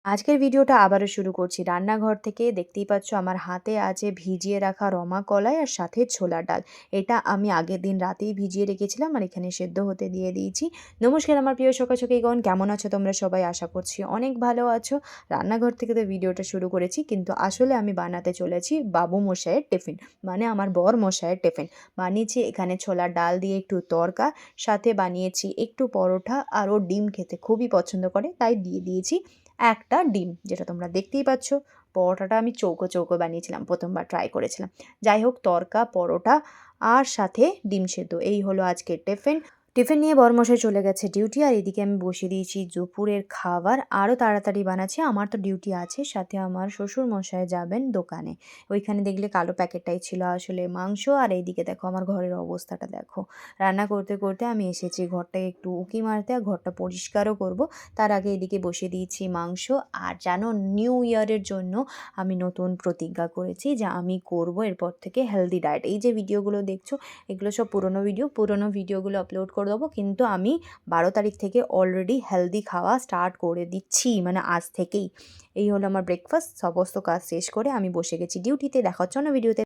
আজকের ভিডিওটা আবারও শুরু করছি রান্নাঘর থেকে। দেখতেই পাচ্ছ আমার হাতে আছে ভিজিয়ে রাখা রমা কলাই আর সাথে ছোলার ডাল। এটা আমি আগের দিন রাতেই ভিজিয়ে রেখেছিলাম আর এখানে সেদ্ধ হতে দিয়ে দিয়েছি। নমস্কার আমার প্রিয় সকাসকিগণ, কেমন আছো তোমরা সবাই? আশা করছি অনেক ভালো আছো। রান্নাঘর থেকে তো ভিডিওটা শুরু করেছি, কিন্তু আসলে আমি বানাতে চলেছি বাবু মশাইয়ের টিফিন, মানে আমার বর মশাইয়ের টিফিন। বানিয়েছি এখানে ছোলার ডাল দিয়ে একটু তড়কা, সাথে বানিয়েছি একটু পরোটা, আর ও ডিম খেতে খুবই পছন্দ করে তাই দিয়ে দিয়েছি একটা ডিম, যেটা তোমরা দেখতেই পাচ্ছ। পরোটাটা আমি চৌকো চৌকো বানিয়েছিলাম, প্রথমবার ট্রাই করেছিলাম। যাই হোক, তড়কা, পরোটা আর সাথে ডিম সেদ্ধ, এই হলো আজকের টিফিন। টিফিন নিয়ে বরমশাই চলে গেছে ডিউটি, আর এদিকে আমি বসিয়ে দিয়েছি দুপুরের খাবার। আরও তাড়াতাড়ি বানাচ্ছি, আমার তো ডিউটি আছে, সাথে আমার শ্বশুর মশাই যাবেন দোকানে। ওইখানে দেখলে কালো প্যাকেটটাই ছিল আসলে মাংস। আর এইদিকে দেখো আমার ঘরের অবস্থাটা দেখো। রান্না করতে করতে আমি এসেছি ঘরটায় একটু উঁকি মারতে, আর ঘরটা পরিষ্কারও করব। তার আগে এদিকে বসিয়ে দিয়েছি মাংস। আর জানো, নিউ ইয়ারের জন্য আমি নতুন প্রতিজ্ঞা করেছি যে আমি করব এরপর থেকে হেলদি ডায়েট। এই যে ভিডিওগুলো দেখছো, এগুলো সব পুরনো ভিডিওগুলো আপলোড করে দেবো, কিন্তু আমি 12 তারিখ থেকে অলরেডি হেলদি খাওয়া স্টার্ট করে দিচ্ছি, মানে আজ থেকেই। এই হলো আমার ব্রেকফাস্ট। সমস্ত কাজ শেষ করে আমি বসে গেছি ডিউটিতে। দেখা হচ্ছে না ভিডিওতে।